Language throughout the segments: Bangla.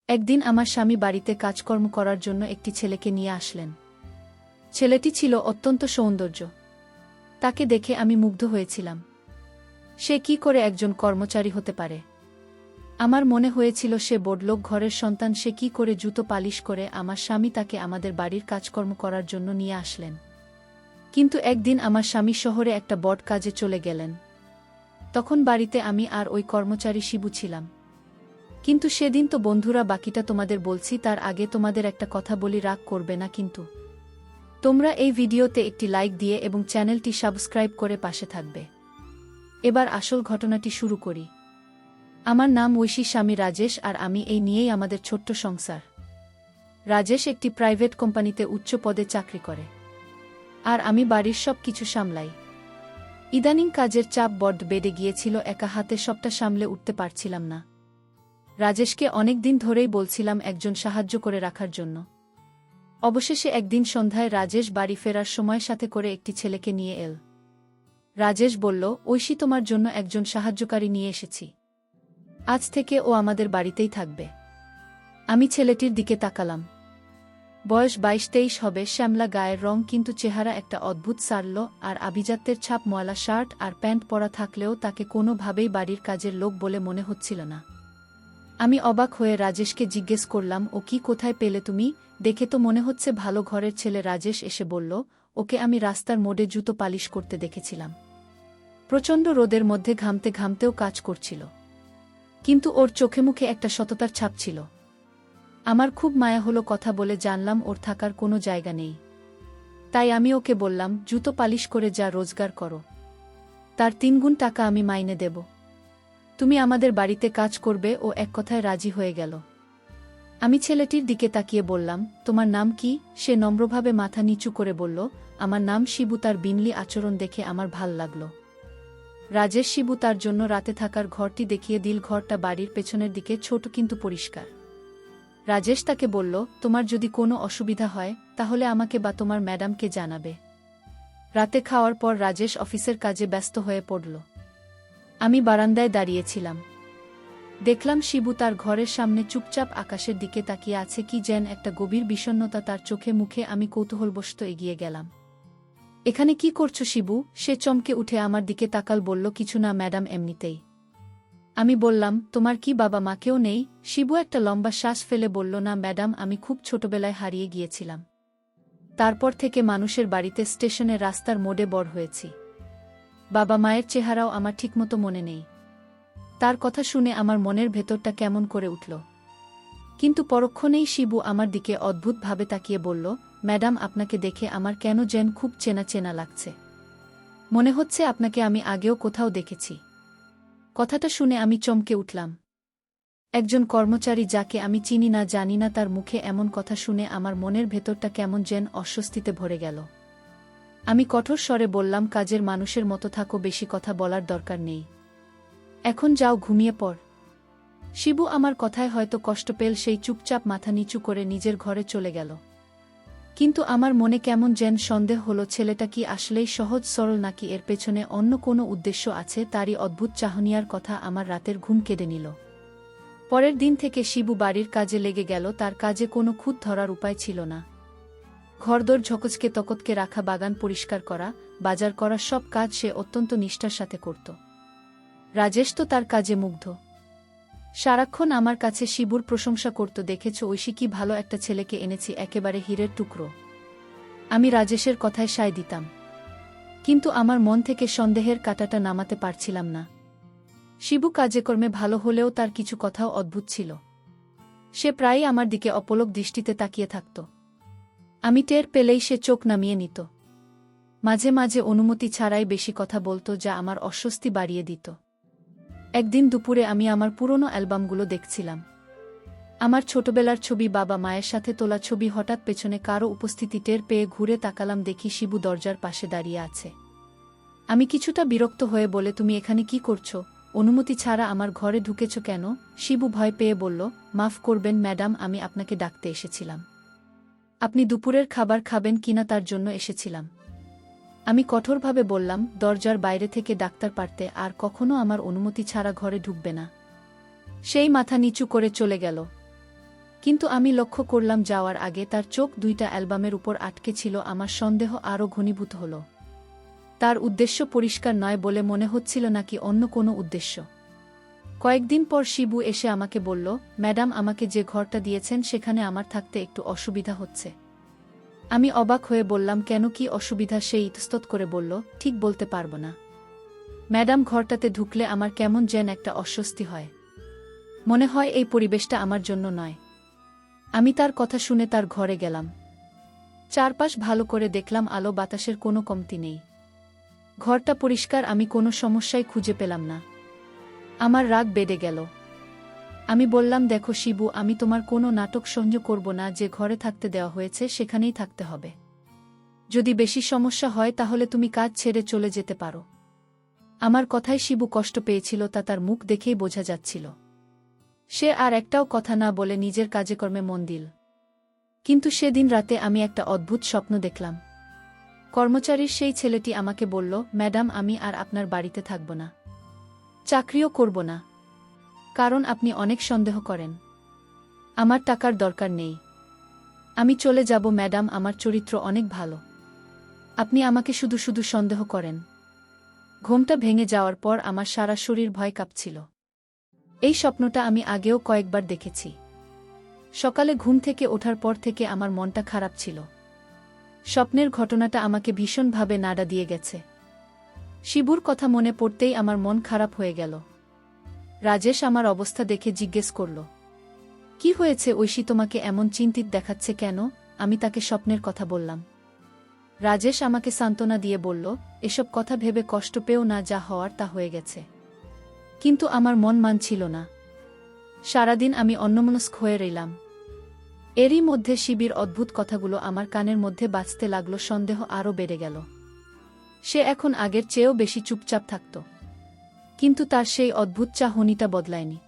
একদিন আমার স্বামী বাড়িতে কাজকর্ম করার জন্য একটি ছেলেকে নিয়ে আসলেন। ছেলেটি ছিল অত্যন্ত সৌন্দর্য। তাকে দেখে আমি মুগ্ধ হয়েছিলাম। সে কি করে একজন কর্মচারী হতে পারে? আমার মনে হয়েছিল সে বড়লোক ঘরের সন্তান। সে কি করে জুতো পালিশ করে? আমার স্বামী তাকে আমাদের বাড়ির কাজকর্ম করার জন্য নিয়ে আসলেন। কিন্তু একদিন আমার স্বামী শহরে একটা বড় কাজে চলে গেলেন। তখন বাড়িতে আমি আর ওই কর্মচারী শিবু ছিলাম। কিন্তু সেদিন তো বন্ধুরা, বাকিটা তোমাদের বলছি তার আগে তোমাদের একটা কথা বলি, রাগ করবে না কিন্তু? তোমরা এই ভিডিওতে একটি লাইক দিয়ে এবং চ্যানেলটি সাবস্ক্রাইব করে পাশে থাকবে। এবার আসল ঘটনাটি শুরু করি। আমার নাম ঐশী, স্বামী রাজেশ, আর আমি এই নিয়েই আমাদের ছোট্ট সংসার। রাজেশ একটি প্রাইভেট কোম্পানিতে উচ্চ পদে চাকরি করে, আর আমি বাড়ির সব কিছু সামলাই। ইদানিং কাজের চাপ বড্ড বেড়ে গিয়েছিল, একা হাতে সবটা সামলে উঠতে পারছিলাম না। রাজেশকে অনেক দিন ধরেই বলছিলাম একজন সাহায্য করে রাখার জন্য। অবশেষে একদিন সন্ধ্যায় রাজেশ বাড়ি ফেরার সময় সাথে করে একটি ছেলেকে নিয়ে এল। রাজেশ বলল, ঐশী, তোমার জন্য একজন সাহায্যকারী নিয়ে এসেছি। আজ থেকে ও আমাদের বাড়িতেই থাকবে। আমি ছেলেটির দিকে তাকালাম। বয়স 22-23 হবে, শ্যামলা গায়ের রং, কিন্তু চেহারা একটা অদ্ভুত সারল, আর আভিজাত্যের ছাপ। ময়লা শার্ট আর প্যান্ট পরা থাকলেও তাকে কোনোভাবেই বাড়ির কাজের লোক বলে মনে হচ্ছিল না। আমি অবাক হয়ে রাজেশকে জিজ্ঞেস করলাম, ও কি কোথায় পেলে তুমি? দেখে তো মনে হচ্ছে ভালো ঘরের ছেলে। রাজেশ এসে বলল, ওকে আমি রাস্তার মোড়ে জুতো পালিশ করতে দেখেছিলাম। প্রচণ্ড রোদের মধ্যে ঘামতে ঘামতেও কাজ করছিল, কিন্তু ওর চোখে মুখে একটা সততার ছাপ ছিল। আমার খুব মায়া হলো। কথা বলে জানলাম ওর থাকার কোনো জায়গা নেই। তাই আমি ওকে বললাম, জুতো পালিশ করে যা রোজগার করো, তার 3 গুণ টাকা আমি মাইনে দেব। তুমি আমাদের বাড়িতে কাজ করবে। ও এক কথায় রাজি হয়ে গেল। আমি ছেলেটির দিকে তাকিয়ে বললাম, তোমার নাম কি? সে নম্রভাবে মাথা নিচু করে বলল, আমার নাম শিবু। তার বিনলি আচরণ দেখে আমার ভাল লাগল। রাজেশ শিবু তার জন্য রাতে থাকার ঘরটি দেখিয়ে দিল। ঘরটা বাড়ির পেছনের দিকে, ছোট কিন্তু পরিষ্কার। রাজেশ তাকে বলল, তোমার যদি কোনো অসুবিধা হয় তাহলে আমাকে বা তোমার ম্যাডামকে জানাবে। রাতে খাওয়ার পর রাজেশ অফিসের কাজে ব্যস্ত হয়ে পড়ল। আমি বারান্দায় দাঁড়িয়েছিলাম। দেখলাম শিবু তার ঘরের সামনে চুপচাপ আকাশের দিকে তাকিয়ে আছে। কি যেন একটা গভীর বিষণ্ণতা তার চোখে মুখে। আমি কৌতূহলবশত এগিয়ে গেলাম। এখানে কি করছো শিবু? সে চমকে উঠে আমার দিকে তাকাল, বলল, কিছু না ম্যাডাম, এমনিতেই। আমি বললাম, তোমার কি বাবা মা কেউ নেই? শিবু একটা লম্বা শ্বাস ফেলে বলল, না ম্যাডাম, আমি খুব ছোটবেলায় হারিয়ে গিয়েছিলাম। তারপর থেকে মানুষের বাড়িতে, স্টেশনে, রাস্তার মোড়ে বড় হয়েছি। বাবা মায়ের চেহারাও আমার ঠিকমতো মনে নেই। তার কথা শুনে আমার মনের ভেতরটা কেমন করে উঠল। কিন্তু পরক্ষণেই শিবু আমার দিকে অদ্ভুতভাবে তাকিয়ে বলল, ম্যাডাম, আপনাকে দেখে আমার কেন যেন খুব চেনা চেনা লাগছে। মনে হচ্ছে আপনাকে আমি আগেও কোথাও দেখেছি। কথাটা শুনে আমি চমকে উঠলাম। একজন কর্মচারী যাকে আমি চিনি না, জানি না, তার মুখে এমন কথা শুনে আমার মনের ভেতরটা কেমন যেন অস্বস্তিতে ভরে গেল। আমি কঠোর স্বরে বললাম, কাজের মানুষের মতো থাকো, বেশি কথা বলার দরকার নেই। এখন যাও, ঘুমিয়ে পড়। শিবু আমার কথায় হয়তো কষ্ট পেল, সেই চুপচাপ মাথা নিচু করে নিজের ঘরে চলে গেল। কিন্তু আমার মনে কেমন যেন সন্দেহ হলো, ছেলেটা কি আসলেই সহজ সরল, নাকি এর পেছনে অন্য কোনো উদ্দেশ্য আছে? তারই অদ্ভুত চাহনিয়ার কথা আমার রাতের ঘুম কেড়ে নিল। পরের দিন থেকে শিবু বাড়ির কাজে লেগে গেল। তার কাজে কোনো খুঁত ধরার উপায় ছিল না। ঘরদোর ঝকচকে তকতকে রাখা, বাগান পরিষ্কার করা, বাজার করা, সব কাজ সে অত্যন্ত নিষ্ঠার সাথে করত। রাজেশ তো তার কাজে মুগ্ধ। সারাক্ষণ আমার কাছে শিবুর প্রশংসা করত, দেখেছ ঐশী, কি ভালো একটা ছেলেকে এনেছি, একেবারে হীরের টুকরো। আমি রাজেশের কথায় সায় দিতাম, কিন্তু আমার মন থেকে সন্দেহের কাঁটাটা নামাতে পারছিলাম না। শিবু কাজে কর্মে ভালো হলেও তার কিছু কথাও অদ্ভুত ছিল। সে প্রায়ই আমার দিকে অপলক দৃষ্টিতে তাকিয়ে থাকত। আমি টের পেলেই সে চোখ নামিয়ে নিত। মাঝে মাঝে অনুমতি ছাড়াই বেশি কথা বলত, যা আমার অস্বস্তি বাড়িয়ে দিত। একদিন দুপুরে আমি আমার পুরনো অ্যালবামগুলো দেখছিলাম। আমার ছোটবেলার ছবি, বাবা মায়ের সাথে তোলা ছবি। হঠাৎ পেছনে কারো উপস্থিতি টের পেয়ে ঘুরে তাকালাম, দেখি শিবু দরজার পাশে দাঁড়িয়ে আছে। আমি কিছুটা বিরক্ত হয়ে বলে, তুমি এখানে কি করছো? অনুমতি ছাড়া আমার ঘরে ঢুকেছ কেন? শিবু ভয় পেয়ে বলল, মাফ করবেন ম্যাডাম, আমি আপনাকে ডাকতে এসেছিলাম। আপনি দুপুরের খাবার খাবেন কিনা তার জন্য এসেছিলাম। আমি কঠোরভাবে বললাম, দরজার বাইরে থেকে ডাক্তার পারতে, আর কখনো আমার অনুমতি ছাড়া ঘরে ঢুকবে না। সেই মাথা নিচু করে চলে গেল। কিন্তু আমি লক্ষ্য করলাম যাওয়ার আগে তার চোখ দুইটা অ্যালবামের উপর আটকে ছিল। আমার সন্দেহ আরও ঘনীভূত হল। তার উদ্দেশ্য পরিষ্কার নয় বলে মনে হচ্ছিল, নাকি অন্য কোনো উদ্দেশ্য। কয়েকদিন পর শিবু এসে আমাকে বলল, ম্যাডাম, আমাকে যে ঘরটা দিয়েছেন সেখানে আমার থাকতে একটু অসুবিধা হচ্ছে। আমি অবাক হয়ে বললাম, কেন, কি অসুবিধা? সে ইতস্তত করে বলল, ঠিক বলতে পারব না ম্যাডাম, ঘরটাতে ঢুকলে আমার কেমন যেন একটা অস্বস্তি হয়। মনে হয় এই পরিবেশটা আমার জন্য নয়। আমি তার কথা শুনে তার ঘরে গেলাম। চারপাশ ভালো করে দেখলাম, আলো বাতাসের কোনো কমতি নেই। ঘরটা পরিষ্কার, আমি কোনো সমস্যাই খুঁজে পেলাম না। আমার রাগ বেড়ে গেল। আমি বললাম, দেখো শিবু, আমি তোমার কোনো নাটক সহ্য করব না। যে ঘরে থাকতে দেওয়া হয়েছে সেখানেই থাকতে হবে। যদি বেশি সমস্যা হয় তাহলে তুমি কাজ ছেড়ে চলে যেতে পারো। আমার কথায় শিবু কষ্ট পেয়েছিল, তা তার মুখ দেখেই বোঝা যাচ্ছিল। সে আর একটাও কথা না বলে নিজের কাজকর্মে মন দিল। কিন্তু সেদিন রাতে আমি একটা অদ্ভুত স্বপ্ন দেখলাম। কর্মচারীর সেই ছেলেটি আমাকে বলল, ম্যাডাম, আমি আর আপনার বাড়িতে থাকব না, চাকরিও করব না, কারণ আপনি অনেক সন্দেহ করেন। আমার টাকার দরকার নেই, আমি চলে যাব ম্যাডাম, আমার চরিত্র অনেক ভালো। আপনি আমাকে শুধু শুধু সন্দেহ করেন। ঘুমটা ভেঙে যাওয়ার পর আমার সারা শরীর ভয় কাঁপছিল। এই স্বপ্নটা আমি আগেও কয়েকবার দেখেছি। সকালে ঘুম থেকে ওঠার পর থেকে আমার মনটা খারাপ ছিল। স্বপ্নের ঘটনাটা আমাকে ভীষণভাবে নাড়া দিয়ে গেছে। শিবুর কথা মনে পড়তেই আমার মন খারাপ হয়ে গেল। রাজেশ আমার অবস্থা দেখে জিজ্ঞেস করল, কি হয়েছে ঐশী, তোমাকে এমন চিন্তিত দেখাচ্ছে কেন? আমি তাকে স্বপ্নের কথা বললাম। রাজেশ আমাকে সান্ত্বনা দিয়ে বলল, এসব কথা ভেবে কষ্ট পেও না, যা হওয়ার তা হয়ে গেছে। কিন্তু আমার মন মানছিল না। সারাদিন আমি অন্যমনস্ক হয়ে রইলাম। এরই মধ্যে শিবির অদ্ভুত কথাগুলো আমার কানের মধ্যে বাজতে লাগলো। সন্দেহ আরও বেড়ে গেল। সে এখন আগের চেয়েও বেশি চুপচাপ থাকত। কিন্তু তার সেই অদ্ভুত চাহনিটা বদলায়নি।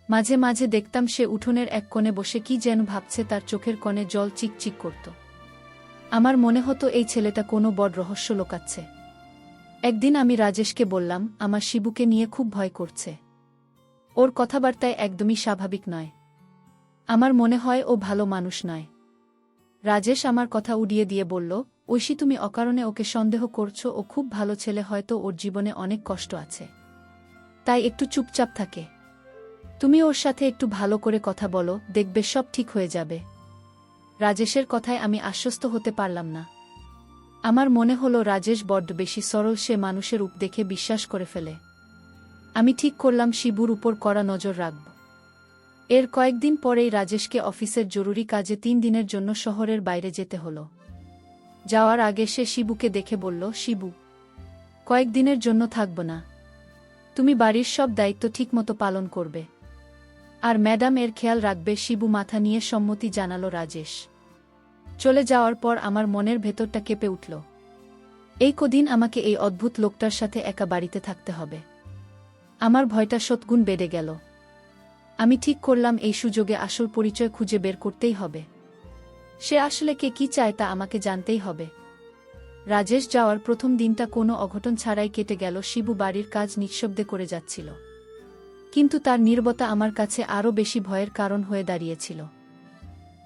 মাঝে মাঝে দেখতাম সে উঠোনের এক কোণে বসে কি যেন ভাবছে, তার চোখের কোণে জল চিকচিক করত। আমার মনে হতো এই ছেলেটা কোনো বড় রহস্য লোকাচ্ছে। একদিন আমি রাজেশকে বললাম, আমার শিবুকে নিয়ে খুব ভয় করছে। ওর কথাবার্তায় একদমই স্বাভাবিক নয়। আমার মনে হয় ও ভালো মানুষ নয়। রাজেশ আমার কথা উড়িয়ে দিয়ে বলল, ঐশী, তুমি অকারণে ওকে সন্দেহ করছো। ও খুব ভালো ছেলে, হয়তো ওর জীবনে অনেক কষ্ট আছে, তাই একটু চুপচাপ থাকে। তুমি ওর সাথে একটু ভালো করে কথা বলো, দেখবে সব ঠিক হয়ে যাবে। রাজেশের কথায় আমি আশ্বস্ত হতে পারলাম না। আমার মনে হলো রাজেশ বড্ড বেশি সরল, সে মানুষের রূপ দেখে বিশ্বাস করে ফেলে। আমি ঠিক করলাম শিবুর উপর কড়া নজর রাখব। এর কয়েকদিন পরেই রাজেশকে অফিসের জরুরি কাজে 3 দিনের জন্য শহরের বাইরে যেতে হলো। যাওয়ার আগে সে শিবুকে দেখে বলল, শিবু, কয়েকদিনের জন্য থাকব না, তুমি বাড়ির সব দায়িত্ব ঠিকমতো পালন করবে, আর ম্যাডাম এর খেয়াল রাখবে। শিবু মাথা নিয়ে সম্মতি জানালো। রাজেশ চলে যাওয়ার পর আমার মনের ভেতরটা কেঁপে উঠল। এই কদিন আমাকে এই অদ্ভুত লোকটার সাথে একা বাড়িতে থাকতে হবে। আমার ভয়টা শতগুণ বেড়ে গেল। আমি ঠিক করলাম এই সুযোগে আসল পরিচয় খুঁজে বের করতেই হবে। সে আসলে কে, কি চায় তা আমাকে জানতেই হবে। রাজেশ যাওয়ার প্রথম দিনটা কোনো অঘটন ছাড়াই কেটে গেল। শিবু বাড়ির কাজ নিঃশব্দে করে যাচ্ছিল, কিন্তু তার নীরবতা আমার কাছে আরও বেশি ভয়ের কারণ হয়ে দাঁড়িয়েছিল।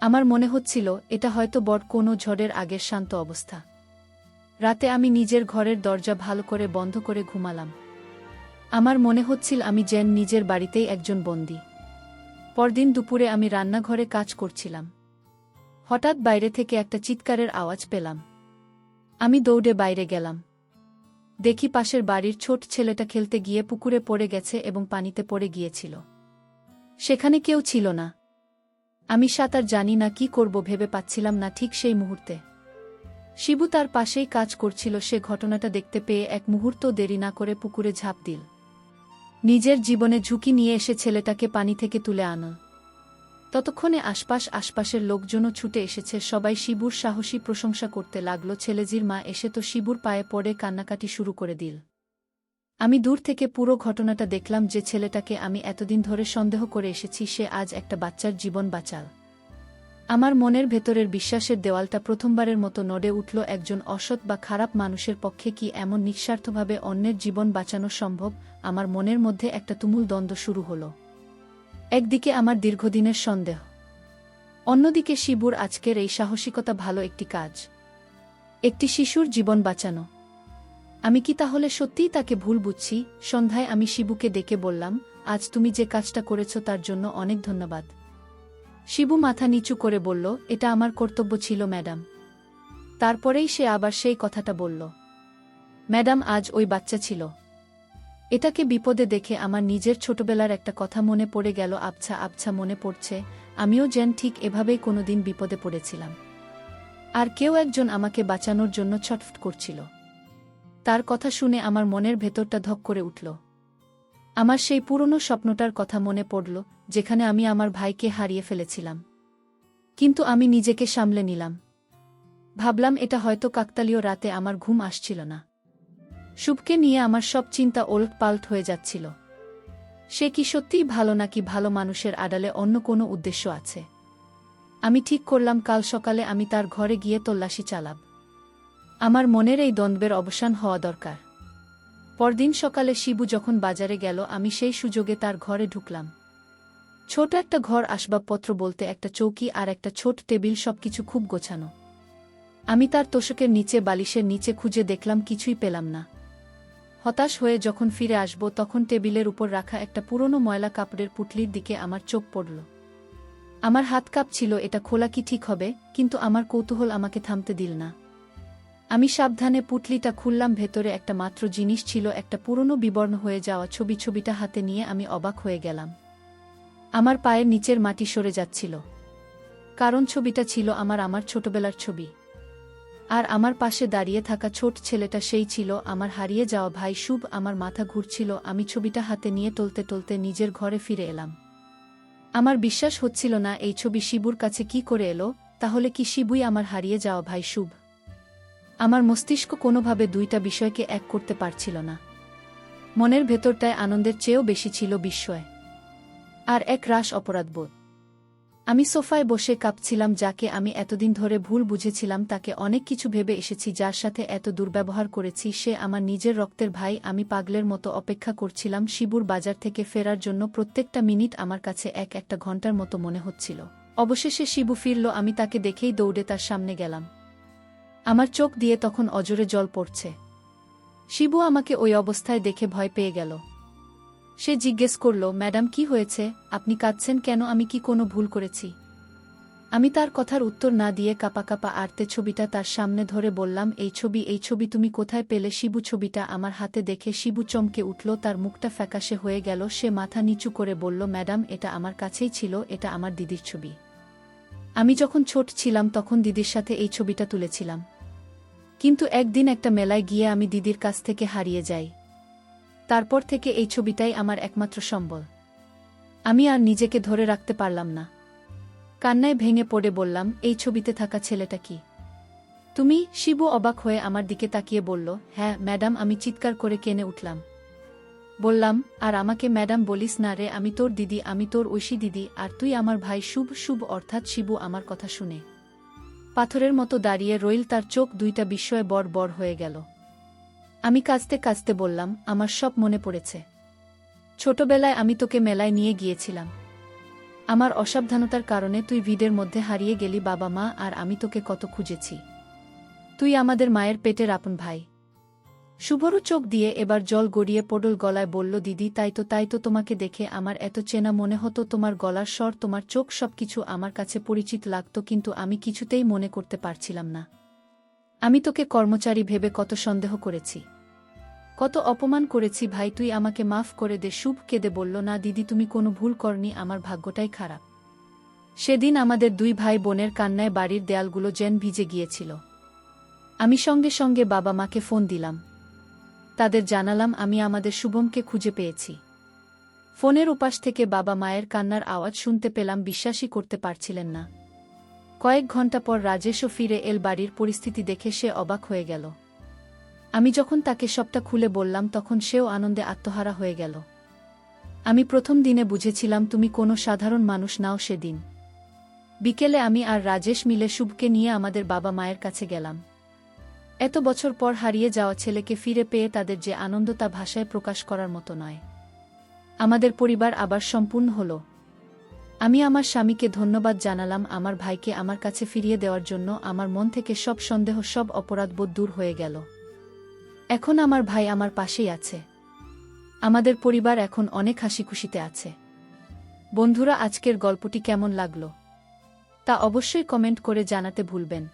আমার মনে হচ্ছিল এটা হয়তো বড় কোনো ঝড়ের আগের শান্ত অবস্থা। রাতে আমি নিজের ঘরের দরজা ভালো করে বন্ধ করে ঘুমালাম। আমার মনে হচ্ছিল আমি যেন নিজের বাড়িতেই একজন বন্দী। পরদিন দুপুরে আমি রান্নাঘরে কাজ করছিলাম। হঠাৎ বাইরে থেকে একটা চিৎকারের আওয়াজ পেলাম। আমি দৌড়ে বাইরে গেলাম। দেখি পাশের বাড়ির ছোট ছেলেটা খেলতে গিয়ে পুকুরে পড়ে গেছে এবং পানিতে পড়ে গিয়েছিল। সেখানে কেউ ছিল না। আমি সাঁতার জানি না, কি করব ভেবে পাচ্ছিলাম না। ঠিক সেই মুহূর্তে শিবু তার পাশেই কাজ করছিল। সে ঘটনাটা দেখতে পেয়ে এক মুহূর্ত দেরি না করে পুকুরে ঝাঁপ দিল। নিজের জীবনে ঝুঁকি নিয়ে এসে ছেলেটাকে পানি থেকে তুলে আনা। ততক্ষণে আশপাশের লোকজনও ছুটে এসেছে। সবাই শিবুর সাহসী প্রশংসা করতে লাগল। ছেলেজির মা এসে তো শিবুর পায়ে পড়ে কান্নাকাটি শুরু করে দিল। আমি দূর থেকে পুরো ঘটনাটা দেখলাম। যে ছেলেটাকে আমি এতদিন ধরে সন্দেহ করে এসেছি, সে আজ একটা বাচ্চার জীবন বাঁচাল। আমার মনের ভেতরের বিশ্বাসের দেওয়ালটা প্রথমবারের মতো নড়ে উঠল। একজন অসৎ বা খারাপ মানুষের পক্ষে কি এমন নিঃস্বার্থভাবে অন্যের জীবন বাঁচানো সম্ভব? আমার মনের মধ্যে একটা তুমুল দ্বন্দ্ব শুরু হলো। একদিকে আমার দীর্ঘদিনের সন্দেহ, অন্যদিকে শিবুর আজকের এই সাহসিকতা ভালো একটি কাজ, একটি শিশুর জীবন বাঁচানো। আমি কি তাহলে সত্যিই তাকে ভুল বুঝছি? সন্ধ্যায় আমি শিবুকে ডেকে বললাম, আজ তুমি যে কাজটা করেছ তার জন্য অনেক ধন্যবাদ। শিবু মাথা নিচু করে বলল, এটা আমার কর্তব্য ছিল ম্যাডাম। তারপরেই সে আবার সেই কথাটা বলল, ম্যাডাম আজ ওই বাচ্চা ছিল। এটাকে বিপদে দেখে আমার নিজের ছোটবেলার একটা কথা মনে পড়ে গেল। আবছা আবছা মনে পড়ছে, আমিও যেন ঠিক এভাবেই কোনোদিন বিপদে পড়েছিলাম, আর কেউ একজন আমাকে বাঁচানোর জন্য ছটফট করছিল। তার কথা শুনে আমার মনের ভেতরটা ধক করে উঠল। আমার সেই পুরনো স্বপ্নটার কথা মনে পড়ল, যেখানে আমি আমার ভাইকে হারিয়ে ফেলেছিলাম। কিন্তু আমি নিজেকে সামলে নিলাম। ভাবলাম এটা হয়তো কাকতালীয় রাতে আমার ঘুম আসছিল না। শুভকে নিয়ে আমার সব চিন্তা ওলটপালট হয়ে যাচ্ছিল। সে কি সত্যিই ভালো, নাকি ভালো মানুষের আড়ালে অন্য কোনো উদ্দেশ্য আছে? আমি ঠিক করলাম কাল সকালে আমি তার ঘরে গিয়ে তল্লাশি চালাব। আমার মনের এই দ্বন্দ্বের অবসান হওয়া দরকার। পরদিন সকালে শিবু যখন বাজারে গেল, আমি সেই সুযোগে তার ঘরে ঢুকলাম। ছোট একটা ঘর, আসবাবপত্র বলতে একটা চৌকি আর একটা ছোট টেবিল, সবকিছু খুব গোছানো। আমি তার তোশকের নিচে, বালিশের নিচে খুঁজে দেখলাম, কিছুই পেলাম না। হতাশ হয়ে যখন ফিরে আসব, তখন টেবিলের উপর রাখা একটা পুরনো ময়লা কাপড়ের পুঁটলির দিকে আমার চোখ পড়ল। আমার হাত কাঁপছিল, এটা খোলা কি ঠিক হবে? কিন্তু আমার কৌতূহল আমাকে থামতে দিল না। আমি সাবধানে পুঁটলিটা খুললাম। ভেতরে একটা মাত্র জিনিস ছিল, একটা পুরনো বিবর্ণ হয়ে যাওয়া ছবি। ছবিটা হাতে নিয়ে আমি অবাক হয়ে গেলাম। আমার পায়ের নিচের মাটি সরে যাচ্ছিল, কারণ ছবিটা ছিল আমার ছোটবেলার ছবি। আর আমার পাশে দাঁড়িয়ে থাকা ছোট ছেলেটা সেই ছিল আমার হারিয়ে যাওয়া ভাই শুভ। আমার মাথা ঘুরছিল। আমি ছবিটা হাতে নিয়ে টলতে টলতে নিজের ঘরে ফিরে এলাম। আমার বিশ্বাস হচ্ছিল না, এই ছবি শিবুর কাছে কি করে এলো? তাহলে কি শিবুই আমার হারিয়ে যাওয়া ভাই শুভ? আমার মস্তিষ্ক কোনোভাবে দুইটা বিষয়কে এক করতে পারছিল না। মনের ভেতরটায় আনন্দের চেয়েও বেশি ছিল বিস্ময় আর এক রাশ অপরাধবোধ। আমি সোফায় বসে কাঁপছিলাম। যাকে আমি এতদিন ধরে ভুল বুঝেছিলাম, তাকে অনেক কিছু ভেবে এসেছি, যার সাথে এত দুর্ব্যবহার করেছি, সে আমার নিজের রক্তের ভাই। আমি পাগলের মতো অপেক্ষা করছিলাম শিবুর বাজার থেকে ফেরার জন্য। প্রত্যেকটা মিনিট আমার কাছে একটা ঘন্টার মতো মনে হচ্ছিল। অবশেষে শিবু ফিরল। আমি তাকে দেখেই দৌড়ে তার সামনে গেলাম। আমার চোখ দিয়ে তখন অজরে জল পড়ছে। শিবু আমাকে ওই অবস্থায় দেখে ভয় পেয়ে গেল। সে জিজ্ঞেস করল, ম্যাডাম কি হয়েছে? আপনি কাঁদছেন কেন? আমি কি কোনো ভুল করেছি? আমি তার কথার উত্তর না দিয়ে কাঁপা কাঁপা আর্তে ছবিটা তার সামনে ধরে বললাম, এই ছবি তুমি কোথায় পেলে? শিবু ছবিটা আমার হাতে দেখে শিবু চমকে উঠল। তার মুখটা ফ্যাকাশে হয়ে গেল। সে মাথা নিচু করে বলল, ম্যাডাম এটা আমার কাছেই ছিল। এটা আমার দিদির ছবি। আমি যখন ছোট ছিলাম তখন দিদির সাথে এই ছবিটা তুলেছিলাম। কিন্তু একদিন একটা মেলায় গিয়ে আমি দিদির কাছ থেকে হারিয়ে যাই। তারপর থেকে এই ছবিটাই আমার একমাত্র সম্বল। আমি আর নিজেকে ধরে রাখতে পারলাম না। কান্নায় ভেঙে পড়ে বললাম, এই ছবিতে থাকা ছেলেটা কি তুমি? শিবু অবাক হয়ে আমার দিকে তাকিয়ে বলল, হ্যাঁ ম্যাডাম। আমি চিৎকার করে কেঁদে উঠলাম। বললাম, আর আমাকে ম্যাডাম বলিস না রে, আমি তোর দিদি, আমি তোর ঐশী দিদি, আর তুই আমার ভাই শুভ। শুভ অর্থাৎ শিবু। আমার কথা শুনে পাথরের মতো দাঁড়িয়ে রইল। তার চোখ দুইটা বিস্ময়ে বড় বড় হয়ে গেল। আমি কাঁদতে কাঁদতে বললাম, আমার সব মনে পড়েছে। ছোটবেলায় আমি তোকে মেলায় নিয়ে গিয়েছিলাম। আমার অসাবধানতার কারণে তুই ভিড়ের মধ্যে হারিয়ে গেলি। বাবা মা আর আমি তোকে কত খুঁজেছি। তুই আমাদের মায়ের পেটের আপন ভাই। শুভরও চোখ দিয়ে এবার জল গড়িয়ে পড়ল। গলায় বলল, দিদি তাই তো তোমাকে দেখে আমার এত চেনা মনে হতো। তোমার গলার স্বর, তোমার চোখ, সবকিছু আমার কাছে পরিচিত লাগতো, কিন্তু আমি কিছুতেই মনে করতে পারছিলাম না। আমি তোকে কর্মচারী ভেবে কত সন্দেহ করেছি, কত অপমান করেছি। ভাই তুই আমাকে মাফ করে দে। শুভ কেঁদে বলল, না দিদি, তুমি কোনো ভুল করনি, আমার ভাগ্যটাই খারাপ। সেদিন আমাদের দুই ভাই বোনের কান্নায় বাড়ির দেয়ালগুলো যেন ভিজে গিয়েছিল। আমি সঙ্গে সঙ্গে বাবা মাকে ফোন দিলাম। তাদের জানালাম আমি আমাদের শুভমকে খুঁজে পেয়েছি। ফোনের উপাস থেকে বাবা মায়ের কান্নার আওয়াজ শুনতে পেলাম। বিশ্বাসই করতে পারছিলেন না। কয়েক ঘন্টা পর রাজেশও ফিরে এল। বাড়ির পরিস্থিতি দেখে সে অবাক হয়ে গেল। আমি যখন তাকে সবটা খুলে বললাম, তখন সেও আনন্দে আত্মহারা হয়ে গেল। আমি প্রথম দিনে বুঝেছিলাম তুমি কোনো সাধারণ মানুষ নাও। সেদিন বিকেলে আমি আর রাজেশ মিলে শুভকে নিয়ে আমাদের বাবা মায়ের কাছে গেলাম। এত বছর পর হারিয়ে যাওয়া ছেলেকে ফিরে পেয়ে তাদের যে আনন্দ, তা ভাষায় প্রকাশ করার মতো নয়। আমাদের পরিবার আবার সম্পূর্ণ হলো। আমি আমার স্বামীকে ধন্যবাদ জানালাম, আমার ভাইকে আমার কাছে ফিরিয়ে দেওয়ার জন্য। আমার মন থেকে সব সন্দেহ, সব অপরাধবোধ দূর হয়ে গেল। এখন আমার ভাই আমার পাশেই আছে। আমাদের পরিবার এখন অনেক হাসিখুশিতে আছে। বন্ধুরা, আজকের গল্পটি কেমন লাগলো তা অবশ্যই কমেন্ট করে জানাতে ভুলবেন।